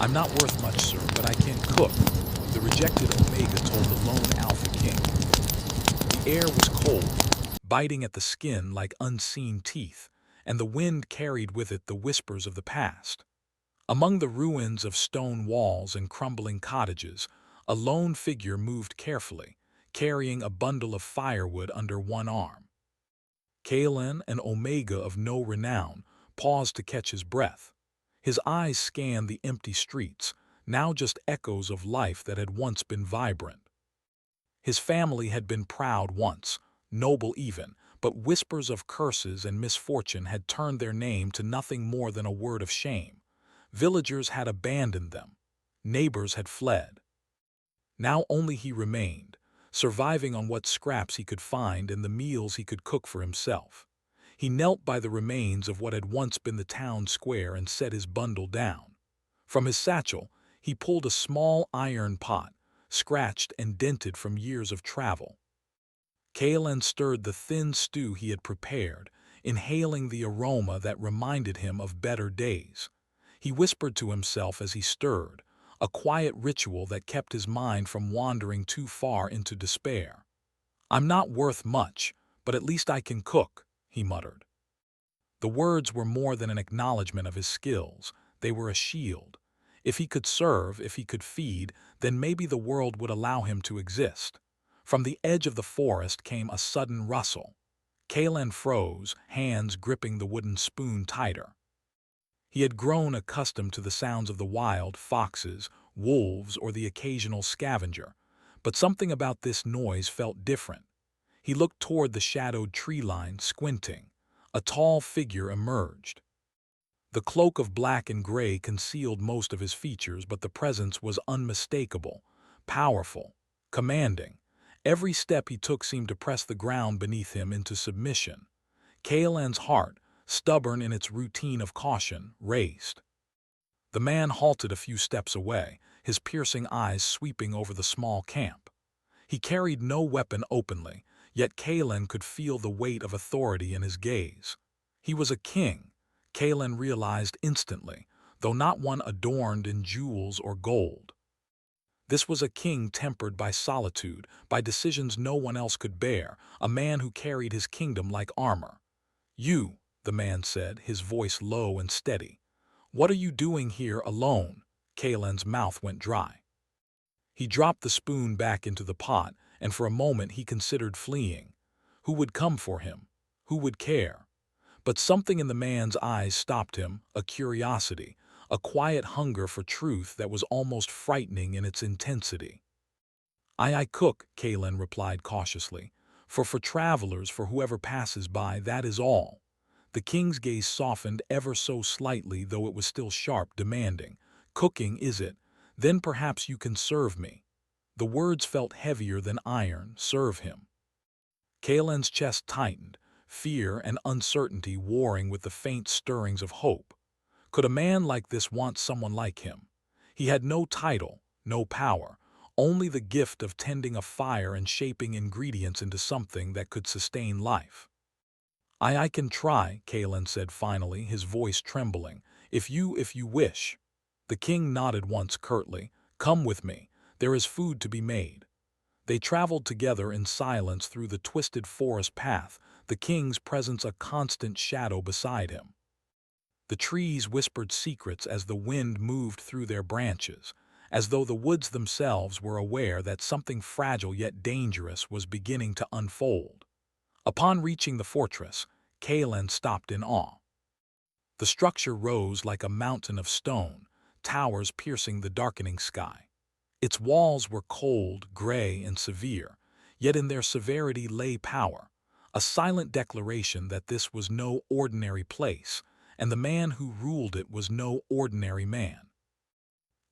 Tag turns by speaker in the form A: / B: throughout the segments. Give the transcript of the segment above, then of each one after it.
A: I'm not worth much, sir, but I can cook, the rejected Omega told the lone Alpha King. The air was cold, biting at the skin like unseen teeth, and the wind carried with it the whispers of the past. Among the ruins of stone walls and crumbling cottages, a lone figure moved carefully, carrying a bundle of firewood under one arm. Kalen, an Omega of no renown, paused to catch his breath. His eyes scanned the empty streets, now just echoes of life that had once been vibrant. His family had been proud once, noble even, but whispers of curses and misfortune had turned their name to nothing more than a word of shame. Villagers had abandoned them. Neighbors had fled. Now only he remained, surviving on what scraps he could find and the meals he could cook for himself. He knelt by the remains of what had once been the town square and set his bundle down. From his satchel, he pulled a small iron pot, scratched and dented from years of travel. Kalen stirred the thin stew he had prepared, inhaling the aroma that reminded him of better days. He whispered to himself as he stirred, a quiet ritual that kept his mind from wandering too far into despair. "I'm not worth much, but at least I can cook," he muttered. The words were more than an acknowledgement of his skills. They were a shield. If he could serve, if he could feed, then maybe the world would allow him to exist. From the edge of the forest came a sudden rustle. Kalen froze, hands gripping the wooden spoon tighter. He had grown accustomed to the sounds of the wild, foxes, wolves, or the occasional scavenger, but something about this noise felt different. He looked toward the shadowed tree line, squinting. A tall figure emerged. The cloak of black and gray concealed most of his features, but the presence was unmistakable, powerful, commanding. Every step he took seemed to press the ground beneath him into submission. Kaelan's heart, stubborn in its routine of caution, raced. The man halted a few steps away, his piercing eyes sweeping over the small camp. He carried no weapon openly, yet Kaelan could feel the weight of authority in his gaze. He was a king, Kaelan realized instantly, though not one adorned in jewels or gold. This was a king tempered by solitude, by decisions no one else could bear, a man who carried his kingdom like armor. "You," the man said, his voice low and steady. "What are you doing here alone?" Kaelan's mouth went dry. He dropped the spoon back into the pot, and for a moment he considered fleeing. Who would come for him? Who would care? But something in the man's eyes stopped him, a curiosity, a quiet hunger for truth that was almost frightening in its intensity. I cook," Kaelan replied cautiously. For travelers, for whoever passes by, that is all." The king's gaze softened ever so slightly, though it was still sharp, demanding. "Cooking, is it? Then perhaps you can serve me." The words felt heavier than iron. Serve him. Kaelan's chest tightened, fear and uncertainty warring with the faint stirrings of hope. Could a man like this want someone like him? He had no title, no power, only the gift of tending a fire and shaping ingredients into something that could sustain life. I can try," Kaelan said finally, his voice trembling, if you wish." The king nodded once curtly. "Come with me. There is food to be made." They traveled together in silence through the twisted forest path, the king's presence a constant shadow beside him. The trees whispered secrets as the wind moved through their branches, as though the woods themselves were aware that something fragile yet dangerous was beginning to unfold. Upon reaching the fortress, Kaelan stopped in awe. The structure rose like a mountain of stone, towers piercing the darkening sky. Its walls were cold, gray, and severe, yet in their severity lay power, a silent declaration that this was no ordinary place, and the man who ruled it was no ordinary man.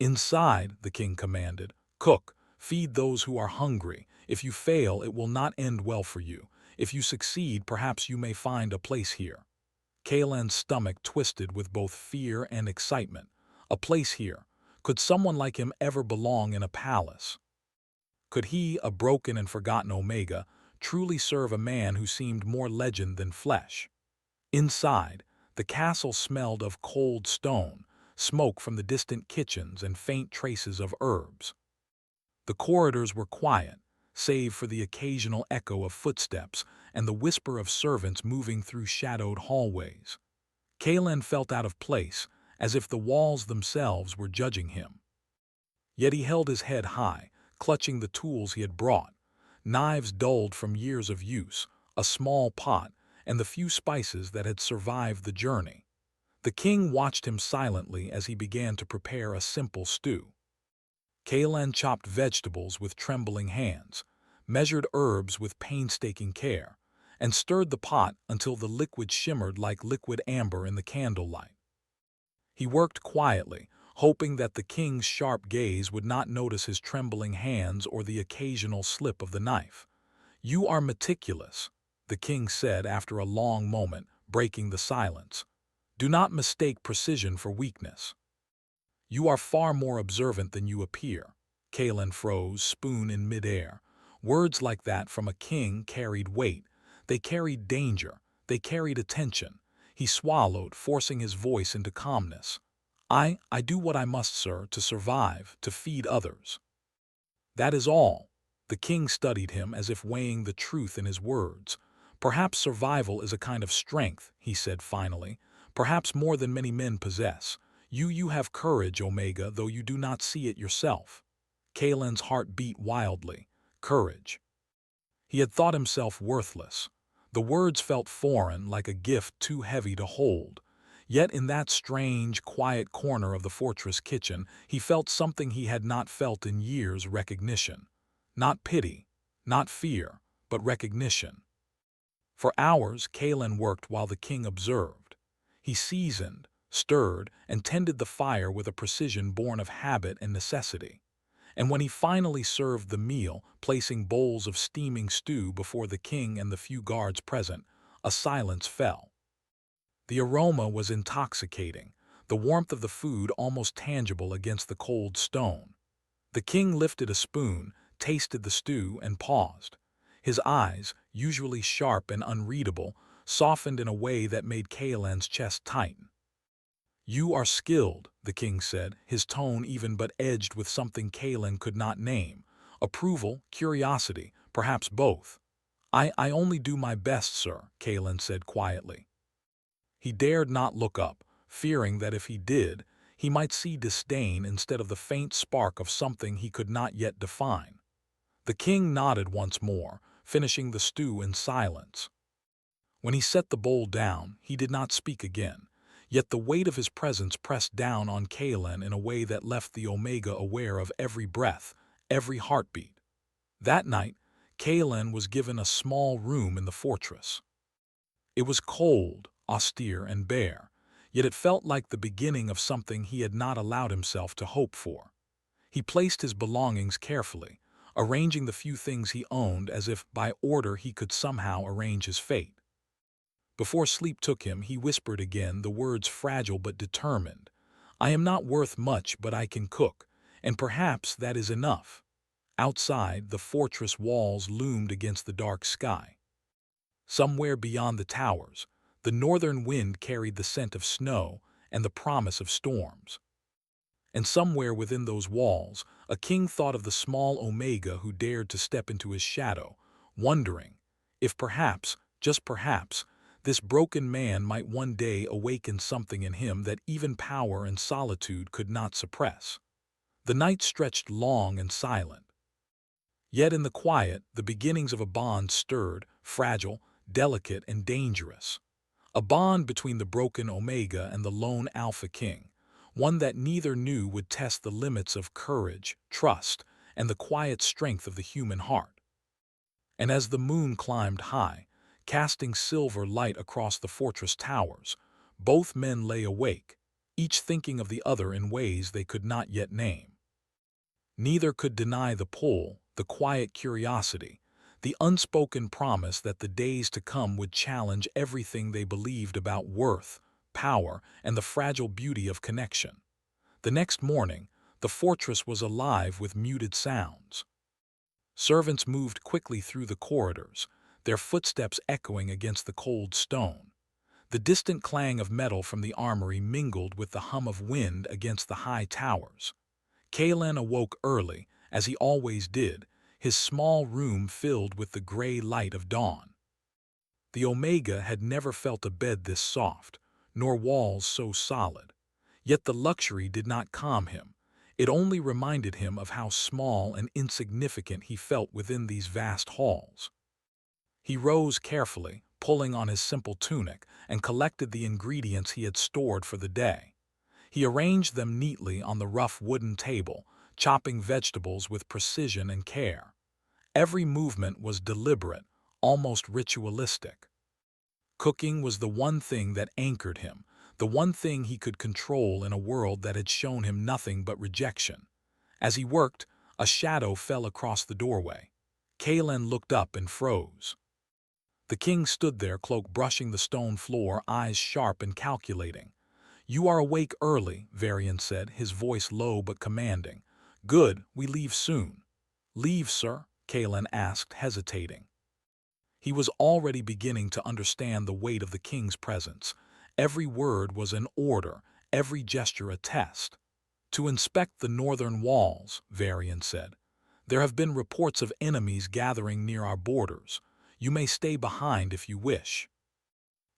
A: "Inside," the king commanded, "cook, feed those who are hungry. If you fail, it will not end well for you. If you succeed, perhaps you may find a place here." Kaelan's stomach twisted with both fear and excitement. A place here. Could someone like him ever belong in a palace? Could he, a broken and forgotten Omega, truly serve a man who seemed more legend than flesh? Inside, the castle smelled of cold stone, smoke from the distant kitchens and faint traces of herbs. The corridors were quiet, save for the occasional echo of footsteps and the whisper of servants moving through shadowed hallways. Kalen felt out of place, as if the walls themselves were judging him. Yet he held his head high, clutching the tools he had brought, knives dulled from years of use, a small pot, and the few spices that had survived the journey. The king watched him silently as he began to prepare a simple stew. Kalen chopped vegetables with trembling hands, measured herbs with painstaking care, and stirred the pot until the liquid shimmered like liquid amber in the candlelight. He worked quietly, hoping that the king's sharp gaze would not notice his trembling hands or the occasional slip of the knife. "You are meticulous," the king said after a long moment, breaking the silence. "Do not mistake precision for weakness." "You are far more observant than you appear." Kalen froze, spoon in midair. Words like that from a king carried weight. They carried danger. They carried attention. He swallowed, forcing his voice into calmness. I do what I must, sir, to survive, to feed others." "That is all." The king studied him as if weighing the truth in his words. "Perhaps survival is a kind of strength," he said finally. "Perhaps more than many men possess. You have courage, Omega, though you do not see it yourself." Kalen's heart beat wildly. Courage. He had thought himself worthless. The words felt foreign, like a gift too heavy to hold. Yet in that strange, quiet corner of the fortress kitchen, he felt something he had not felt in years: recognition. Not pity, not fear, but recognition. For hours, Kalen worked while the king observed. He seasoned, stirred, and tended the fire with a precision born of habit and necessity. And when he finally served the meal, placing bowls of steaming stew before the king and the few guards present, a silence fell. The aroma was intoxicating, the warmth of the food almost tangible against the cold stone. The king lifted a spoon, tasted the stew, and paused. His eyes, usually sharp and unreadable, softened in a way that made Kalen's chest tighten. "You are skilled," the king said, his tone even but edged with something Kalen could not name. Approval, curiosity, perhaps both. I only do my best, sir," Kalen said quietly. He dared not look up, fearing that if he did, he might see disdain instead of the faint spark of something he could not yet define. The king nodded once more, finishing the stew in silence. When he set the bowl down, he did not speak again, yet the weight of his presence pressed down on Kalen in a way that left the Omega aware of every breath, every heartbeat. That night, Kalen was given a small room in the fortress. It was cold, austere, and bare, yet it felt like the beginning of something he had not allowed himself to hope for. He placed his belongings carefully, arranging the few things he owned as if by order he could somehow arrange his fate. Before sleep took him, he whispered again the words fragile but determined. "I am not worth much, but I can cook, and perhaps that is enough." Outside, the fortress walls loomed against the dark sky. Somewhere beyond the towers, the northern wind carried the scent of snow and the promise of storms. And somewhere within those walls, a king thought of the small Omega who dared to step into his shadow, wondering if perhaps, just perhaps, this broken man might one day awaken something in him that even power and solitude could not suppress. The night stretched long and silent. Yet in the quiet, the beginnings of a bond stirred, fragile, delicate, and dangerous. A bond between the broken Omega and the lone Alpha King, one that neither knew would test the limits of courage, trust, and the quiet strength of the human heart. And as the moon climbed high, casting silver light across the fortress towers, both men lay awake, each thinking of the other in ways they could not yet name. Neither could deny the pull, the quiet curiosity, the unspoken promise that the days to come would challenge everything they believed about worth, power, and the fragile beauty of connection. The next morning, the fortress was alive with muted sounds. Servants moved quickly through the corridors, their footsteps echoing against the cold stone. The distant clang of metal from the armory mingled with the hum of wind against the high towers. Kalen awoke early, as he always did, his small room filled with the gray light of dawn. The Omega had never felt a bed this soft, nor walls so solid. Yet the luxury did not calm him. It only reminded him of how small and insignificant he felt within these vast halls. He rose carefully, pulling on his simple tunic, and collected the ingredients he had stored for the day. He arranged them neatly on the rough wooden table, chopping vegetables with precision and care. Every movement was deliberate, almost ritualistic. Cooking was the one thing that anchored him, the one thing he could control in a world that had shown him nothing but rejection. As he worked, a shadow fell across the doorway. Kalen looked up and froze. The king stood there, cloak brushing the stone floor, eyes sharp and calculating. "You are awake early," Varian said, his voice low but commanding. "Good, we leave soon." "Leave, sir?" Kalen asked, hesitating. He was already beginning to understand the weight of the king's presence. Every word was an order, every gesture a test. "To inspect the northern walls," Varian said. "There have been reports of enemies gathering near our borders. You may stay behind if you wish."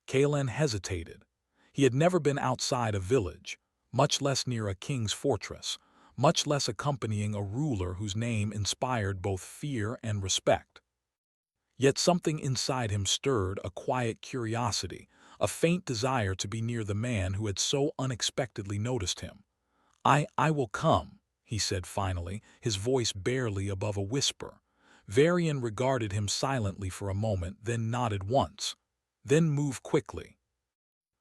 A: Kalen hesitated. He had never been outside a village, much less near a king's fortress, much less accompanying a ruler whose name inspired both fear and respect. Yet something inside him stirred a quiet curiosity, a faint desire to be near the man who had so unexpectedly noticed him. I will come," he said finally, his voice barely above a whisper. Varian regarded him silently for a moment, then nodded once. "Then move quickly."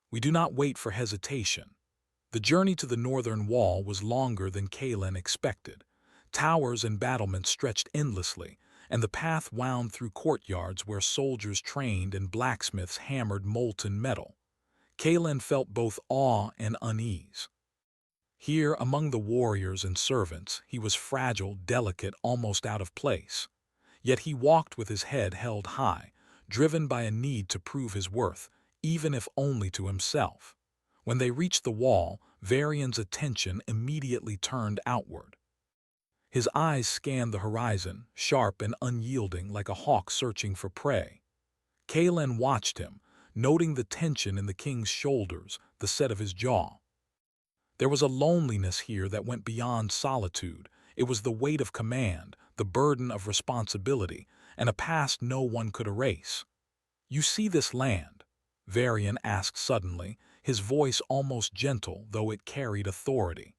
A: We do not wait for hesitation. The journey to the northern wall was longer than Kalen expected. Towers and battlements stretched endlessly, and the path wound through courtyards where soldiers trained and blacksmiths hammered molten metal. Kalen felt both awe and unease. Here, among the warriors and servants, he was fragile, delicate, almost out of place. Yet he walked with his head held high, driven by a need to prove his worth, even if only to himself. When they reached the wall, Varian's attention immediately turned outward. His eyes scanned the horizon, sharp and unyielding like a hawk searching for prey. Kalen watched him, noting the tension in the king's shoulders, the set of his jaw. There was a loneliness here that went beyond solitude. It was the weight of command, the burden of responsibility, and a past no one could erase. "You see this land?" Varian asked suddenly, his voice almost gentle, though it carried authority.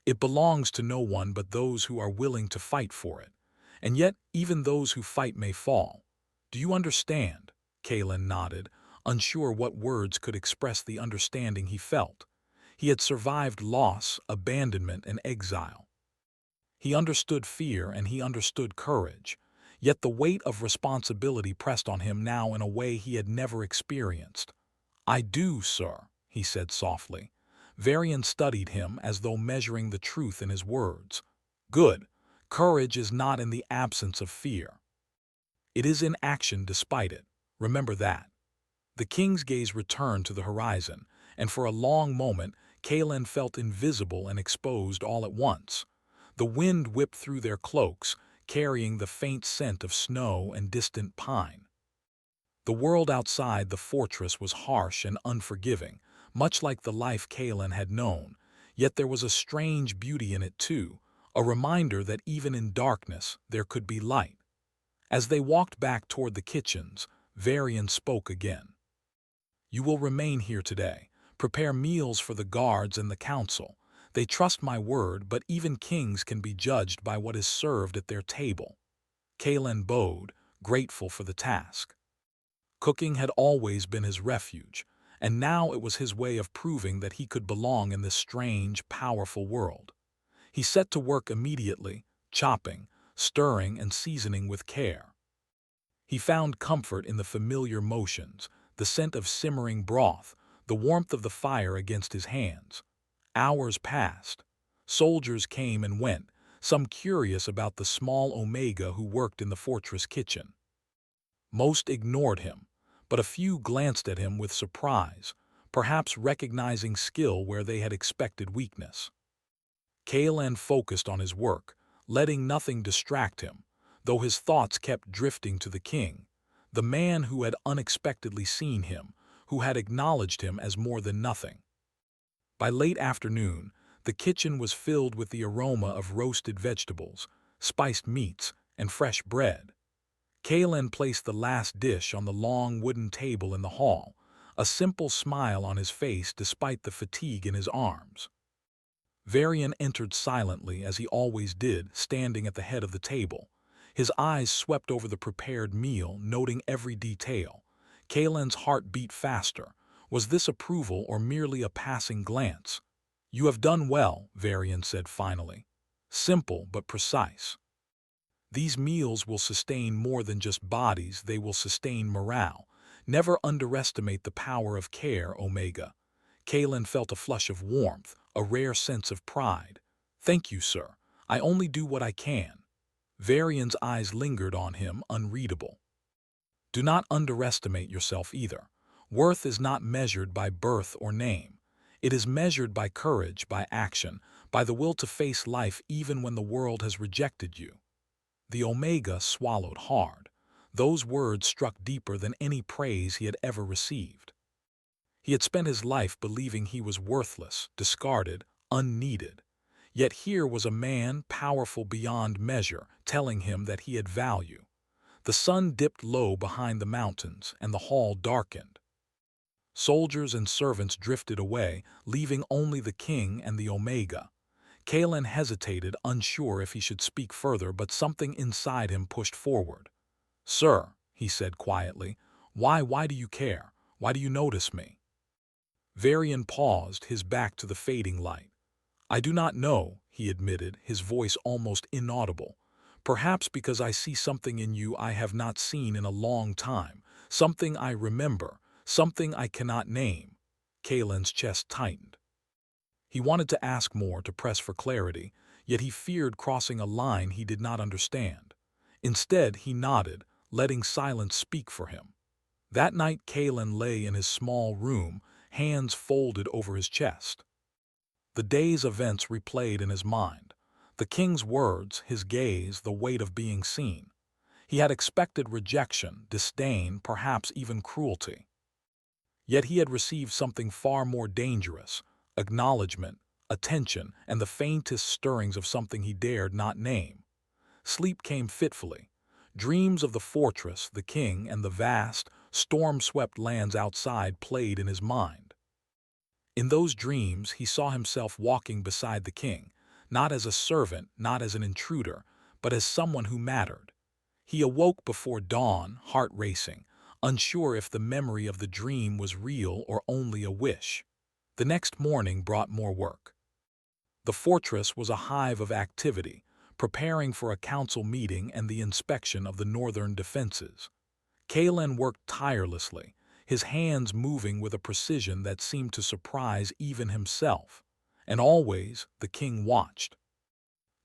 A: "It belongs to no one but those who are willing to fight for it. And yet, even those who fight may fall. Do you understand?" Kalen nodded, unsure what words could express the understanding he felt. He had survived loss, abandonment, and exile. He understood fear and he understood courage. Yet the weight of responsibility pressed on him now in a way he had never experienced. "I do, sir," he said softly. Varian studied him as though measuring the truth in his words. "Good. Courage is not in the absence of fear. It is in action despite it. Remember that." The king's gaze returned to the horizon, and for a long moment Kalen felt invisible and exposed all at once. The wind whipped through their cloaks, carrying the faint scent of snow and distant pine. The world outside the fortress was harsh and unforgiving, much like the life Kalen had known, yet there was a strange beauty in it too, a reminder that even in darkness there could be light. As they walked back toward the kitchens, Varian spoke again. "You will remain here today. Prepare meals for the guards and the council. They trust my word, but even kings can be judged by what is served at their table." Kalen bowed, grateful for the task. Cooking had always been his refuge, and now it was his way of proving that he could belong in this strange, powerful world. He set to work immediately, chopping, stirring, and seasoning with care. He found comfort in the familiar motions, the scent of simmering broth, the warmth of the fire against his hands. Hours passed. Soldiers came and went, some curious about the small Omega who worked in the fortress kitchen. Most ignored him, but a few glanced at him with surprise, perhaps recognizing skill where they had expected weakness. Kalen focused on his work, letting nothing distract him, though his thoughts kept drifting to the king, the man who had unexpectedly seen him, who had acknowledged him as more than nothing. By late afternoon, the kitchen was filled with the aroma of roasted vegetables, spiced meats, and fresh bread. Kalen placed the last dish on the long wooden table in the hall, a simple smile on his face despite the fatigue in his arms. Varian entered silently as he always did, standing at the head of the table. His eyes swept over the prepared meal, noting every detail. Kalen's heart beat faster. Was this approval or merely a passing glance? "You have done well," Varian said finally. "Simple but precise. These meals will sustain more than just bodies, they will sustain morale. Never underestimate the power of care, Omega." Kalen felt a flush of warmth, a rare sense of pride. "Thank you, sir. I only do what I can." Varian's eyes lingered on him, unreadable. "Do not underestimate yourself either. Worth is not measured by birth or name. It is measured by courage, by action, by the will to face life even when the world has rejected you." The Omega swallowed hard. Those words struck deeper than any praise he had ever received. He had spent his life believing he was worthless, discarded, unneeded. Yet here was a man, powerful beyond measure, telling him that he had value. The sun dipped low behind the mountains, and the hall darkened. Soldiers and servants drifted away, leaving only the king and the Omega. Kalen hesitated, unsure if he should speak further, but something inside him pushed forward. "Sir," he said quietly, why do you care? Why do you notice me?" Varian paused, his back to the fading light. "I do not know," he admitted, his voice almost inaudible. "Perhaps because I see something in you I have not seen in a long time, something I remember, something I cannot name." Kalen's chest tightened. He wanted to ask more, to press for clarity, yet he feared crossing a line he did not understand. Instead, he nodded, letting silence speak for him. That night Kalen lay in his small room, hands folded over his chest. The day's events replayed in his mind. The king's words, his gaze, the weight of being seen. He had expected rejection, disdain, perhaps even cruelty. Yet he had received something far more dangerous: acknowledgement, attention, and the faintest stirrings of something he dared not name. Sleep came fitfully. Dreams of the fortress, the king, and the vast, storm-swept lands outside played in his mind. In those dreams, he saw himself walking beside the king, not as a servant, not as an intruder, but as someone who mattered. He awoke before dawn, heart racing, unsure if the memory of the dream was real or only a wish. The next morning brought more work. The fortress was a hive of activity, preparing for a council meeting and the inspection of the northern defenses. Kalen worked tirelessly, his hands moving with a precision that seemed to surprise even himself. And always, the king watched.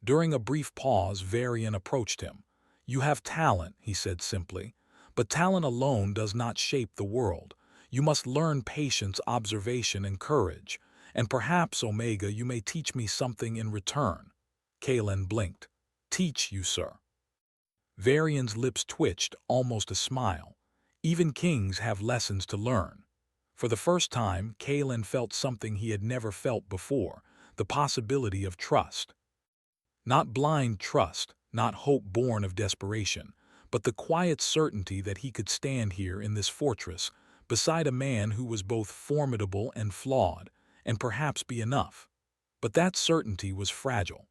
A: During a brief pause, Varian approached him. "You have talent," he said simply, "but talent alone does not shape the world. You must learn patience, observation, and courage. And perhaps, Omega, you may teach me something in return." Kalen blinked. "Teach you, sir." Varian's lips twitched, almost a smile. Even kings have lessons to learn. For the first time, Kalen felt something he had never felt before: the possibility of trust. Not blind trust, not hope born of desperation, but the quiet certainty that he could stand here in this fortress, beside a man who was both formidable and flawed, and perhaps be enough. But that certainty was fragile.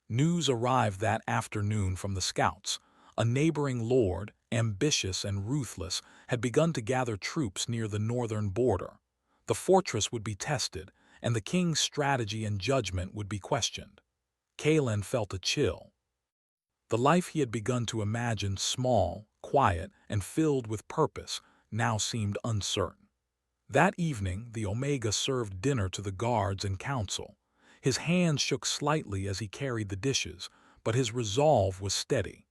A: News arrived that afternoon from the scouts. A neighboring lord, ambitious and ruthless, had begun to gather troops near the northern border. The fortress would be tested, and the king's strategy and judgment would be questioned. Kalen felt a chill. The life he had begun to imagine, small, quiet, and filled with purpose, now seemed uncertain. That evening, the Omega served dinner to the guards and council. His hands shook slightly as he carried the dishes, but his resolve was steady.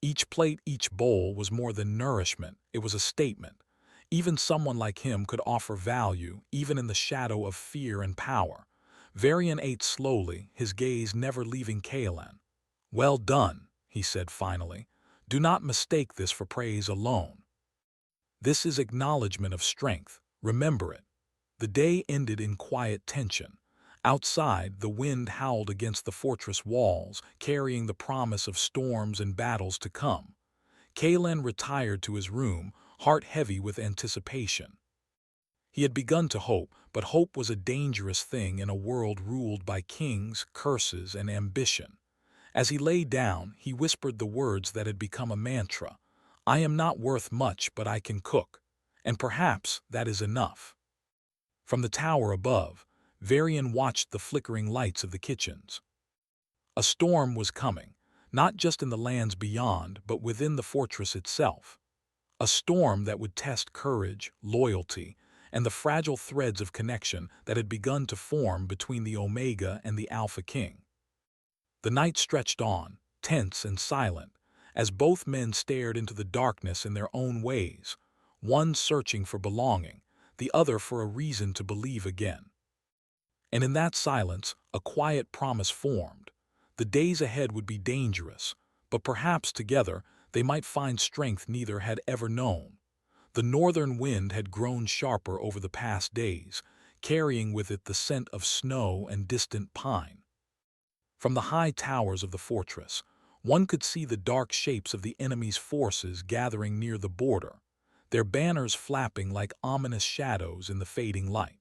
A: Each plate, each bowl was more than nourishment, it was a statement. Even someone like him could offer value, even in the shadow of fear and power. Varian ate slowly, his gaze never leaving Kaelan. "Well done," he said finally. "Do not mistake this for praise alone. This is acknowledgement of strength. Remember it." The day ended in quiet tension. Outside, the wind howled against the fortress walls, carrying the promise of storms and battles to come. Kaelan retired to his room, heart heavy with anticipation. He had begun to hope, but hope was a dangerous thing in a world ruled by kings, curses, and ambition. As he lay down, he whispered the words that had become a mantra. "I am not worth much, but I can cook. And perhaps that is enough." From the tower above, Varian watched the flickering lights of the kitchens. A storm was coming, not just in the lands beyond, but within the fortress itself. A storm that would test courage, loyalty, and the fragile threads of connection that had begun to form between the Omega and the Alpha King. The night stretched on, tense and silent, as both men stared into the darkness in their own ways, one searching for belonging, the other for a reason to believe again. And in that silence, a quiet promise formed. The days ahead would be dangerous, but perhaps together they might find strength neither had ever known. The northern wind had grown sharper over the past days, carrying with it the scent of snow and distant pine. From the high towers of the fortress, one could see the dark shapes of the enemy's forces gathering near the border, their banners flapping like ominous shadows in the fading light.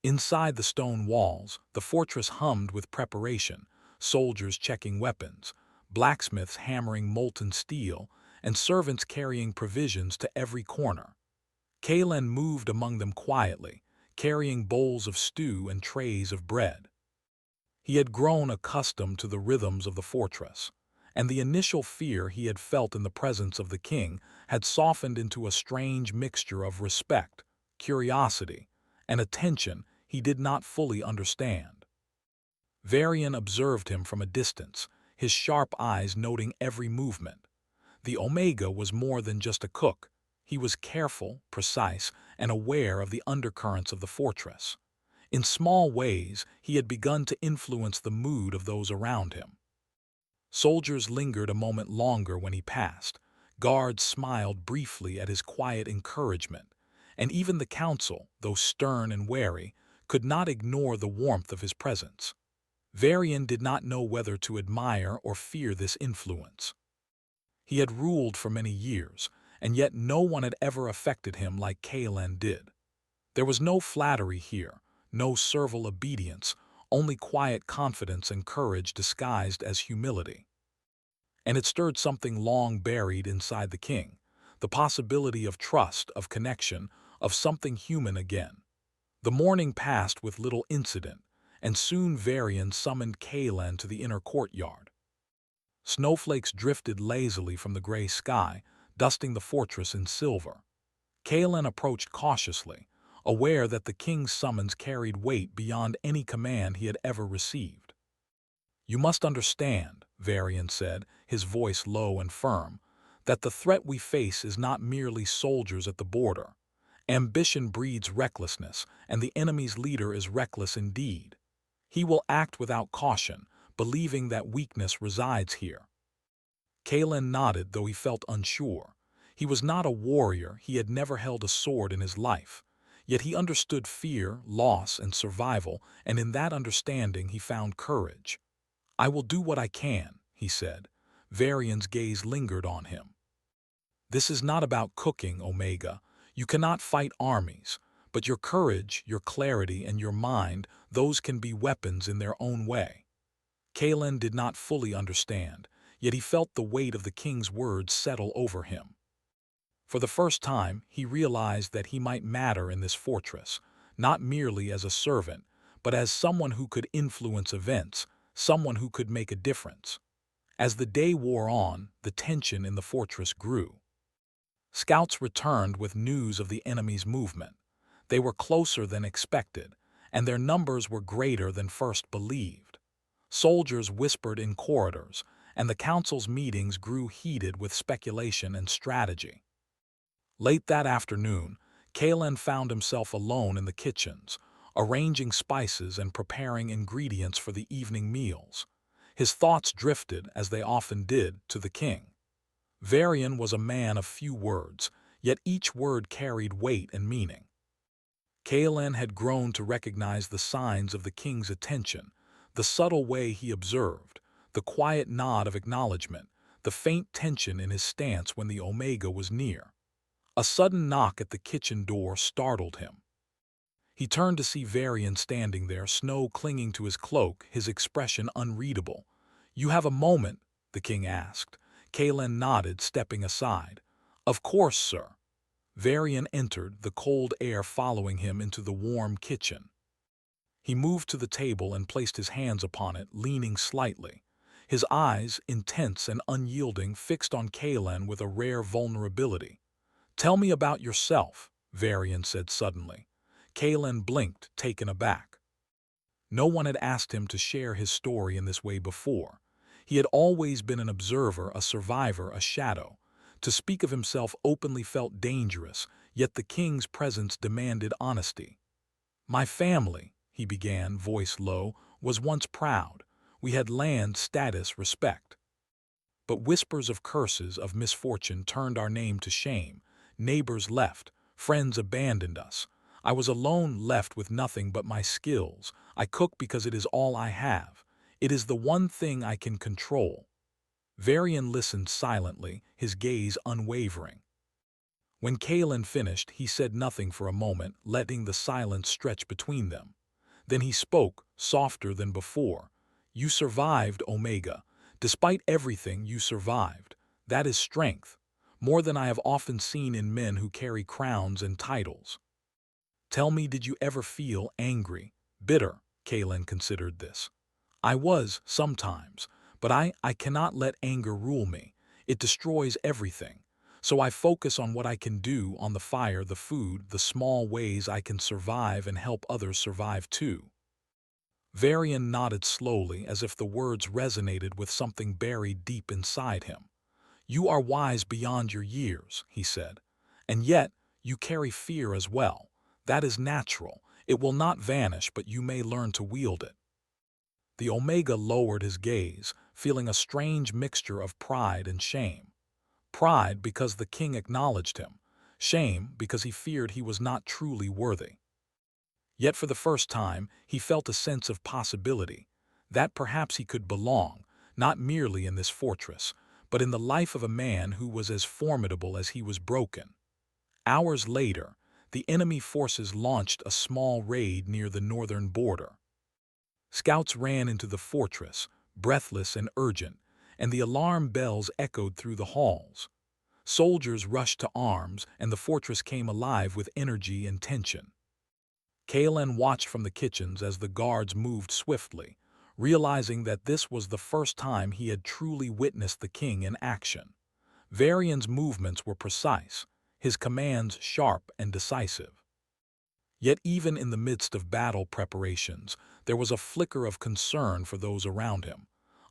A: Inside the stone walls, the fortress hummed with preparation, soldiers checking weapons, blacksmiths hammering molten steel, and servants carrying provisions to every corner. Kaelan moved among them quietly, carrying bowls of stew and trays of bread. He had grown accustomed to the rhythms of the fortress, and the initial fear he had felt in the presence of the king had softened into a strange mixture of respect, curiosity, and attention he did not fully understand. Varian observed him from a distance, his sharp eyes noting every movement. The Omega was more than just a cook. He was careful, precise, and aware of the undercurrents of the fortress. In small ways, he had begun to influence the mood of those around him. Soldiers lingered a moment longer when he passed. Guards smiled briefly at his quiet encouragement, and even the council, though stern and wary, could not ignore the warmth of his presence. Varian did not know whether to admire or fear this influence. He had ruled for many years, and yet no one had ever affected him like Kaelan did. There was no flattery here, no servile obedience, only quiet confidence and courage disguised as humility. And it stirred something long buried inside the king, the possibility of trust, of connection, of something human again. The morning passed with little incident, and soon Varian summoned Kaelan to the inner courtyard. Snowflakes drifted lazily from the gray sky, dusting the fortress in silver. Kaelan approached cautiously, aware that the king's summons carried weight beyond any command he had ever received. "You must understand," Varian said, his voice low and firm, "that the threat we face is not merely soldiers at the border. Ambition breeds recklessness, and the enemy's leader is reckless indeed. He will act without caution, believing that weakness resides here." Kaelan nodded, though he felt unsure. He was not a warrior, he had never held a sword in his life. Yet he understood fear, loss, and survival, and in that understanding he found courage. "I will do what I can," he said. Varian's gaze lingered on him. "This is not about cooking, Omega. You cannot fight armies, but your courage, your clarity, and your mind, those can be weapons in their own way." Kaelan did not fully understand, yet he felt the weight of the king's words settle over him. For the first time, he realized that he might matter in this fortress, not merely as a servant, but as someone who could influence events, someone who could make a difference. As the day wore on, the tension in the fortress grew. Scouts returned with news of the enemy's movement. They were closer than expected, and their numbers were greater than first believed. Soldiers whispered in corridors, and the council's meetings grew heated with speculation and strategy. Late that afternoon, Kalen found himself alone in the kitchens, arranging spices and preparing ingredients for the evening meals. His thoughts drifted, as they often did, to the king. Varian was a man of few words, yet each word carried weight and meaning. Kalen had grown to recognize the signs of the king's attention, the subtle way he observed, the quiet nod of acknowledgement, the faint tension in his stance when the Omega was near. A sudden knock at the kitchen door startled him. He turned to see Varian standing there, snow clinging to his cloak, his expression unreadable. "You have a moment?" the king asked. Kalen nodded, stepping aside. "Of course, sir." Varian entered, the cold air following him into the warm kitchen. He moved to the table and placed his hands upon it, leaning slightly. His eyes, intense and unyielding, fixed on Kalen with a rare vulnerability. "Tell me about yourself," Varian said suddenly. Kalen blinked, taken aback. No one had asked him to share his story in this way before. He had always been an observer, a survivor, a shadow. To speak of himself openly felt dangerous, yet the king's presence demanded honesty. "My family," he began, voice low, "was once proud. We had land, status, respect. But whispers of curses, of misfortune turned our name to shame. Neighbors left, friends abandoned us. I was alone, left with nothing but my skills. I cook because it is all I have. It is the one thing I can control." Varian listened silently, his gaze unwavering. When Kalen finished, he said nothing for a moment, letting the silence stretch between them. Then he spoke, softer than before. "You survived, Omega. Despite everything, you survived. That is strength, more than I have often seen in men who carry crowns and titles. Tell me, did you ever feel angry, bitter?" Kalen considered this. "I was, sometimes, but I cannot let anger rule me. It destroys everything. So I focus on what I can do, on the fire, the food, the small ways I can survive and help others survive too." Varian nodded slowly, as if the words resonated with something buried deep inside him. "You are wise beyond your years," he said. "And yet, you carry fear as well. That is natural. It will not vanish, but you may learn to wield it." The Omega lowered his gaze, feeling a strange mixture of pride and shame. Pride because the king acknowledged him, shame because he feared he was not truly worthy. Yet for the first time, he felt a sense of possibility, that perhaps he could belong, not merely in this fortress, but in the life of a man who was as formidable as he was broken. Hours later, the enemy forces launched a small raid near the northern border. Scouts ran into the fortress, breathless and urgent, and the alarm bells echoed through the halls. Soldiers rushed to arms, and the fortress came alive with energy and tension. Kalen watched from the kitchens as the guards moved swiftly, realizing that this was the first time he had truly witnessed the king in action. Varian's movements were precise, his commands sharp and decisive. Yet even in the midst of battle preparations, there was a flicker of concern for those around him,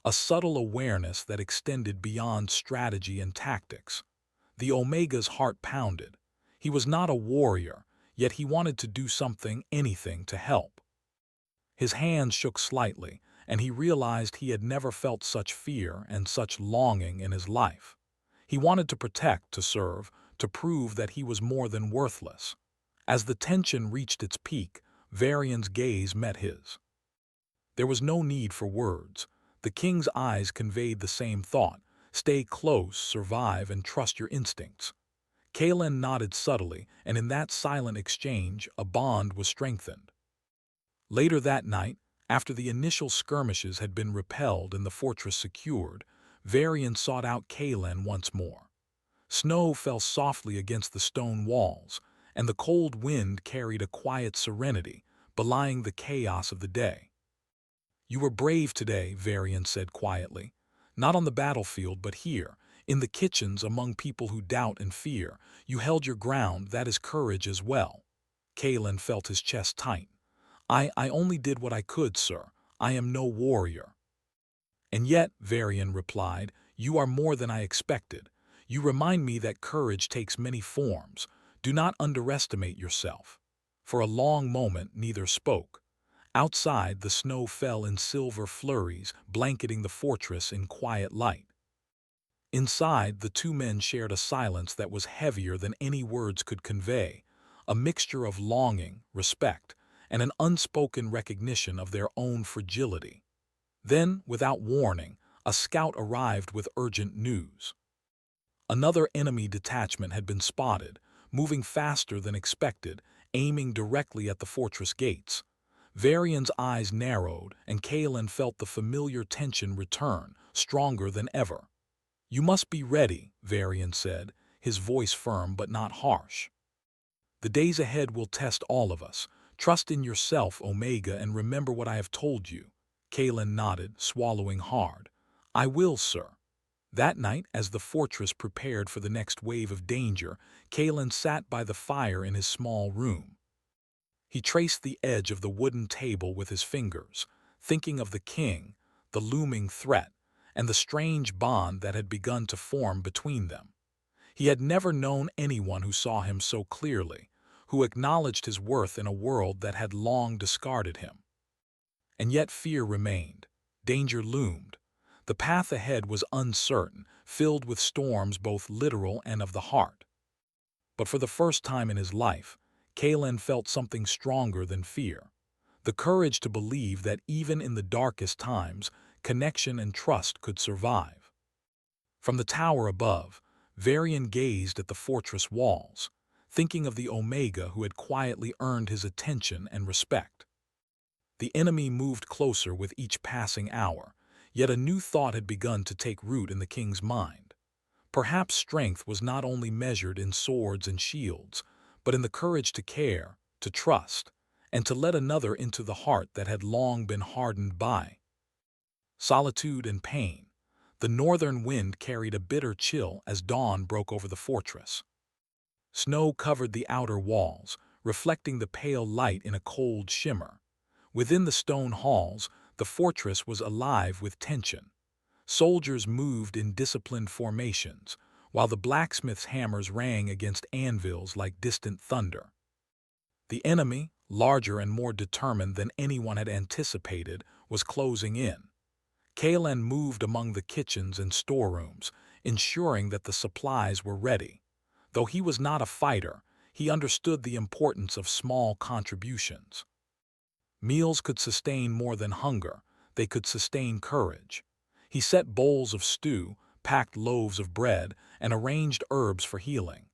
A: a subtle awareness that extended beyond strategy and tactics. The Omega's heart pounded. He was not a warrior, yet he wanted to do something, anything, to help. His hands shook slightly, and he realized he had never felt such fear and such longing in his life. He wanted to protect, to serve, to prove that he was more than worthless. As the tension reached its peak, Varian's gaze met his. There was no need for words. The king's eyes conveyed the same thought: stay close, survive, and trust your instincts. Kalen nodded subtly, and in that silent exchange, a bond was strengthened. Later that night, after the initial skirmishes had been repelled and the fortress secured, Varian sought out Kalen once more. Snow fell softly against the stone walls, and the cold wind carried a quiet serenity, belying the chaos of the day. "You were brave today," Varian said quietly. "Not on the battlefield, but here, in the kitchens among people who doubt and fear. You held your ground, that is courage as well." Kalen felt his chest tighten. I only did what I could, sir. I am no warrior." And yet, Varian replied, you are more than I expected. You remind me that courage takes many forms. Do not underestimate yourself. For a long moment, neither spoke. Outside, the snow fell in silver flurries, blanketing the fortress in quiet light. Inside, the two men shared a silence that was heavier than any words could convey, a mixture of longing, respect, and an unspoken recognition of their own fragility. Then, without warning, a scout arrived with urgent news. Another enemy detachment had been spotted, moving faster than expected, aiming directly at the fortress gates. Varian's eyes narrowed, and Kalen felt the familiar tension return, stronger than ever. You must be ready, Varian said, his voice firm but not harsh. The days ahead will test all of us. Trust in yourself, Omega, and remember what I have told you. Kalen nodded, swallowing hard. I will, sir. That night, as the fortress prepared for the next wave of danger, Kalen sat by the fire in his small room. He traced the edge of the wooden table with his fingers, thinking of the king, the looming threat, and the strange bond that had begun to form between them. He had never known anyone who saw him so clearly, who acknowledged his worth in a world that had long discarded him. And yet fear remained. Danger loomed. The path ahead was uncertain, filled with storms both literal and of the heart. But for the first time in his life, Kalen felt something stronger than fear. The courage to believe that even in the darkest times, connection and trust could survive. From the tower above, Varian gazed at the fortress walls, thinking of the Omega who had quietly earned his attention and respect. The enemy moved closer with each passing hour, yet a new thought had begun to take root in the king's mind. Perhaps strength was not only measured in swords and shields, but in the courage to care, to trust, and to let another into the heart that had long been hardened by solitude and pain. The northern wind carried a bitter chill as dawn broke over the fortress. Snow covered the outer walls, reflecting the pale light in a cold shimmer. Within the stone halls, the fortress was alive with tension. Soldiers moved in disciplined formations, while the blacksmith's hammers rang against anvils like distant thunder. The enemy, larger and more determined than anyone had anticipated, was closing in. Kalen moved among the kitchens and storerooms, ensuring that the supplies were ready. Though he was not a fighter, he understood the importance of small contributions. Meals could sustain more than hunger, they could sustain courage. He set bowls of stew, packed loaves of bread, and arranged herbs for healing.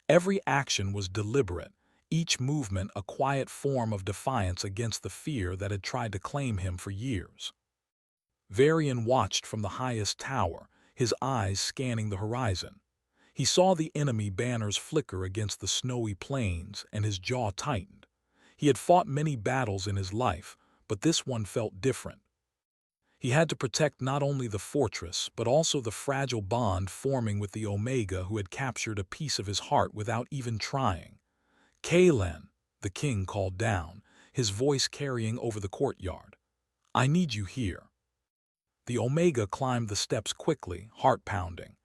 A: Every action was deliberate, each movement a quiet form of defiance against the fear that had tried to claim him for years. Varian watched from the highest tower, his eyes scanning the horizon. He saw the enemy banners flicker against the snowy plains, and his jaw tightened. He had fought many battles in his life, but this one felt different. He had to protect not only the fortress, but also the fragile bond forming with the Omega who had captured a piece of his heart without even trying. Kalen, the king called down, his voice carrying over the courtyard. I need you here. The Omega climbed the steps quickly, heart pounding.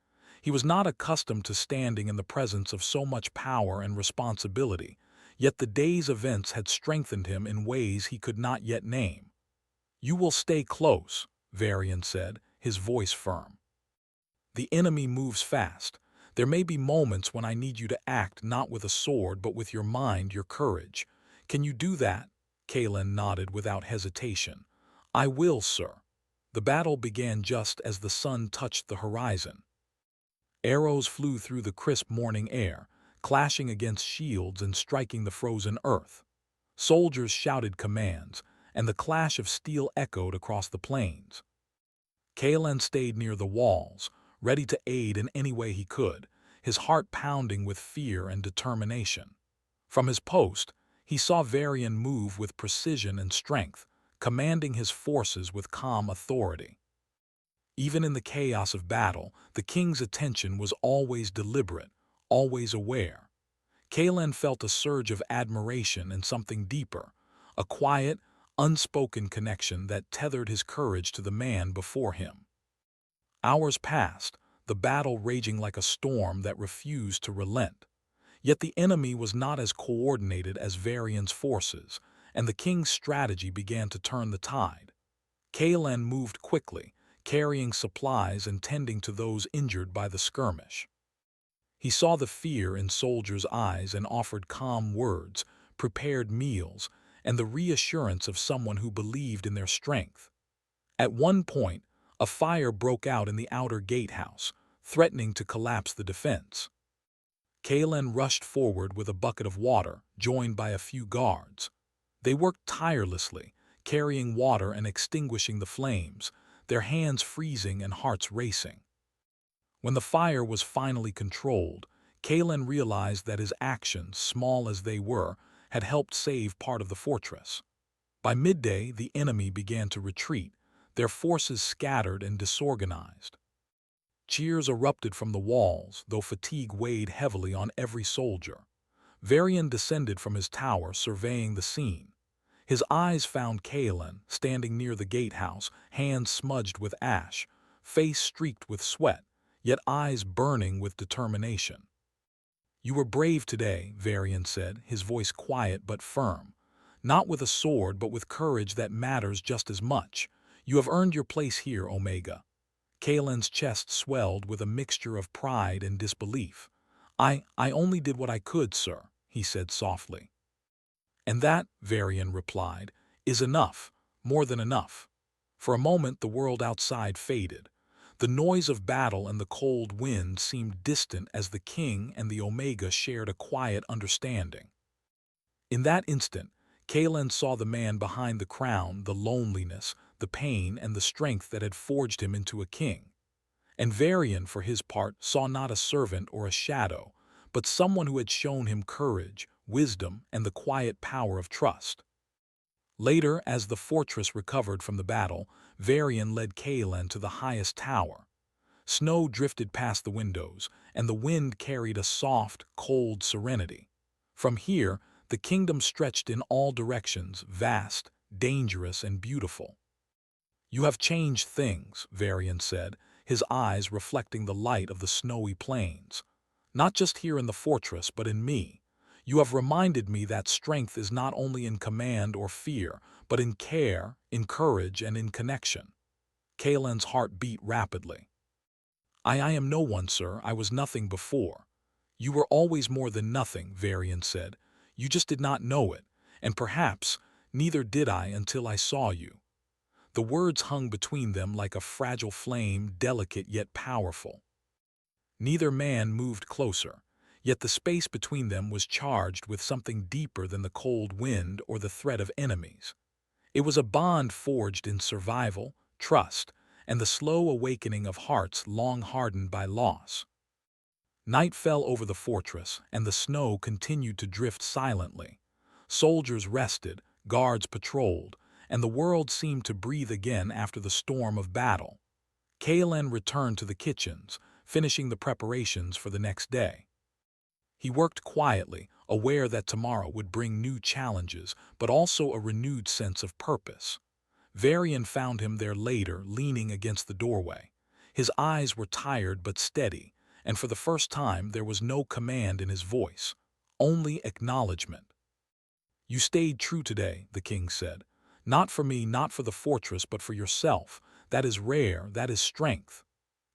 A: He was not accustomed to standing in the presence of so much power and responsibility, yet the day's events had strengthened him in ways he could not yet name. You will stay close, Varian said, his voice firm. The enemy moves fast. There may be moments when I need you to act not with a sword but with your mind, your courage. Can you do that? Kalen nodded without hesitation. I will, sir. The battle began just as the sun touched the horizon. Arrows flew through the crisp morning air, clashing against shields and striking the frozen earth. Soldiers shouted commands, and the clash of steel echoed across the plains. Kalen stayed near the walls, ready to aid in any way he could, his heart pounding with fear and determination. From his post, he saw Varian move with precision and strength, commanding his forces with calm authority. Even in the chaos of battle, the king's attention was always deliberate, always aware. Kalen felt a surge of admiration and something deeper, a quiet, unspoken connection that tethered his courage to the man before him. Hours passed, the battle raging like a storm that refused to relent. Yet the enemy was not as coordinated as Varian's forces, and the king's strategy began to turn the tide. Kaelen moved quickly, carrying supplies and tending to those injured by the skirmish. He saw the fear in soldiers' eyes and offered calm words, prepared meals, and the reassurance of someone who believed in their strength. At one point, a fire broke out in the outer gatehouse, threatening to collapse the defense. Kaelen rushed forward with a bucket of water, joined by a few guards. They worked tirelessly, carrying water and extinguishing the flames, their hands freezing and hearts racing. When the fire was finally controlled, Kaelen realized that his actions, small as they were, had helped save part of the fortress. By midday, the enemy began to retreat, their forces scattered and disorganized. Cheers erupted from the walls, though fatigue weighed heavily on every soldier. Varian descended from his tower, surveying the scene. His eyes found Kaelen, standing near the gatehouse, hands smudged with ash, face streaked with sweat, yet eyes burning with determination. "You were brave today," Varian said, his voice quiet but firm. "Not with a sword, but with courage that matters just as much. You have earned your place here, Omega." Kalen's chest swelled with a mixture of pride and disbelief. I only did what I could, sir," he said softly. "And that," Varian replied, "is enough, more than enough." For a moment the world outside faded. The noise of battle and the cold wind seemed distant as the king and the Omega shared a quiet understanding. In that instant, Kaelen saw the man behind the crown, the loneliness, the pain, and the strength that had forged him into a king. And Varian, for his part, saw not a servant or a shadow, but someone who had shown him courage, wisdom, and the quiet power of trust. Later, as the fortress recovered from the battle, Varian led Kaelen to the highest tower. Snow drifted past the windows, and the wind carried a soft, cold serenity. From here, the kingdom stretched in all directions, vast, dangerous, and beautiful. "You have changed things," Varian said, his eyes reflecting the light of the snowy plains. "Not just here in the fortress, but in me. You have reminded me that strength is not only in command or fear, but in care, in courage, and in connection." Kalen's heart beat rapidly. I am no one, sir. I was nothing before." "You were always more than nothing," Varian said. "You just did not know it, and perhaps neither did I until I saw you." The words hung between them like a fragile flame, delicate yet powerful. Neither man moved closer, yet the space between them was charged with something deeper than the cold wind or the threat of enemies. It was a bond forged in survival, trust, and the slow awakening of hearts long hardened by loss. Night fell over the fortress, and the snow continued to drift silently. Soldiers rested, guards patrolled, and the world seemed to breathe again after the storm of battle. Kaelen returned to the kitchens, finishing the preparations for the next day. He worked quietly, aware that tomorrow would bring new challenges, but also a renewed sense of purpose. Varian found him there later, leaning against the doorway. His eyes were tired but steady, and for the first time there was no command in his voice, only acknowledgement. "You stayed true today," the king said. "Not for me, not for the fortress, but for yourself. That is rare, that is strength."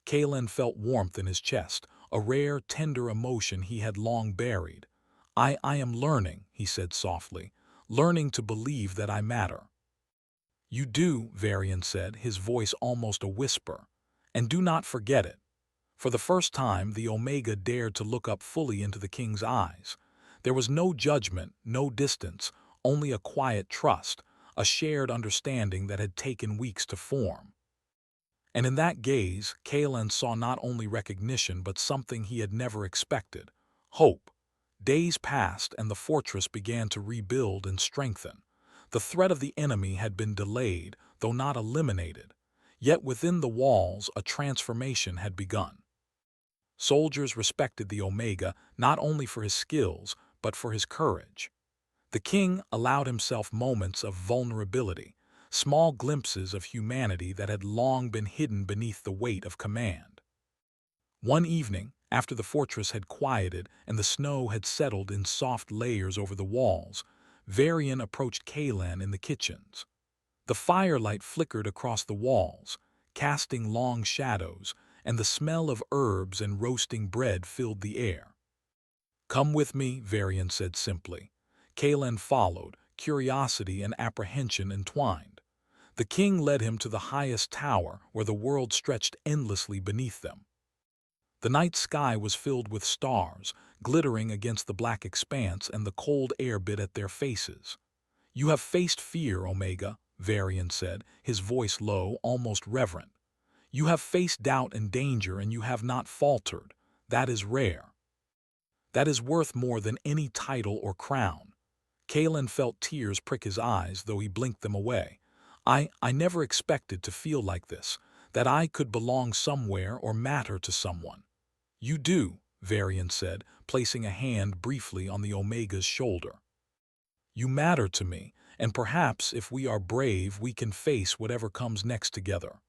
A: Kaelen felt warmth in his chest, a rare, tender emotion he had long buried. I am learning," he said softly, "learning to believe that I matter." "You do," Varian said, his voice almost a whisper. "And do not forget it." For the first time, the Omega dared to look up fully into the king's eyes. There was no judgment, no distance, only a quiet trust, a shared understanding that had taken weeks to form. And in that gaze, Kaelen saw not only recognition but something he had never expected: hope. Days passed and the fortress began to rebuild and strengthen. The threat of the enemy had been delayed, though not eliminated. Yet within the walls, a transformation had begun. Soldiers respected the Omega not only for his skills, but for his courage. The king allowed himself moments of vulnerability, small glimpses of humanity that had long been hidden beneath the weight of command. One evening, after the fortress had quieted and the snow had settled in soft layers over the walls, Varian approached Kalan in the kitchens. The firelight flickered across the walls, casting long shadows, and the smell of herbs and roasting bread filled the air. "Come with me," Varian said simply. Kalan followed, curiosity and apprehension entwined. The king led him to the highest tower where the world stretched endlessly beneath them. The night sky was filled with stars, glittering against the black expanse, and the cold air bit at their faces. "You have faced fear, Omega," Varian said, his voice low, almost reverent. "You have faced doubt and danger, and you have not faltered. That is rare. That is worth more than any title or crown." Kalan felt tears prick his eyes, though he blinked them away. I never expected to feel like this, that I could belong somewhere or matter to someone." "You do," Varian said, placing a hand briefly on the Omega's shoulder. "You matter to me, and perhaps if we are brave we can face whatever comes next together."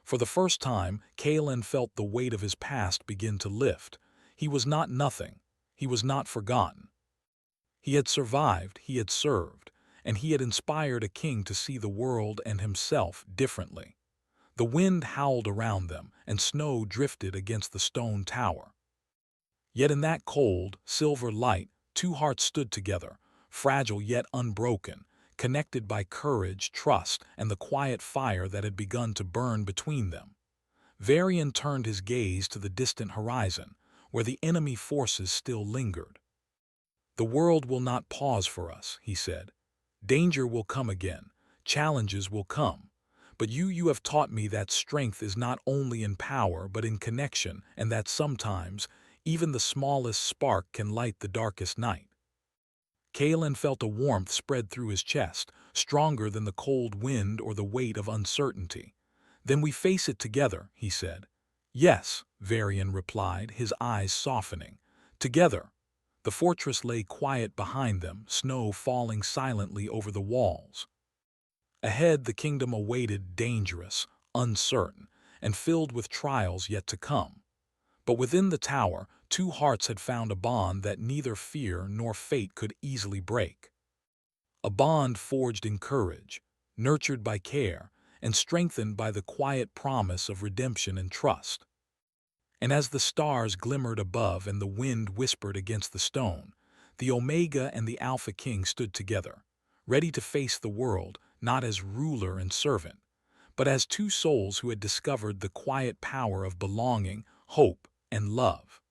A: For the first time, Kalan felt the weight of his past begin to lift. He was not nothing. He was not forgotten. He had survived, he had served, and he had inspired a king to see the world and himself differently. The wind howled around them, and snow drifted against the stone tower. Yet in that cold, silver light, two hearts stood together, fragile yet unbroken, connected by courage, trust, and the quiet fire that had begun to burn between them. Varian turned his gaze to the distant horizon, where the enemy forces still lingered. "The world will not pause for us," he said. "Danger will come again, challenges will come. But you have taught me that strength is not only in power but in connection, and that sometimes even the smallest spark can light the darkest night." Kalan felt a warmth spread through his chest, stronger than the cold wind or the weight of uncertainty. "Then we face it together," he said. "Yes," Varian replied, his eyes softening. "Together." The fortress lay quiet behind them, snow falling silently over the walls. Ahead the kingdom awaited, dangerous, uncertain, and filled with trials yet to come. But within the tower, two hearts had found a bond that neither fear nor fate could easily break. A bond forged in courage, nurtured by care, and strengthened by the quiet promise of redemption and trust. And as the stars glimmered above and the wind whispered against the stone, the Omega and the Alpha King stood together, ready to face the world, not as ruler and servant, but as two souls who had discovered the quiet power of belonging, hope, and love.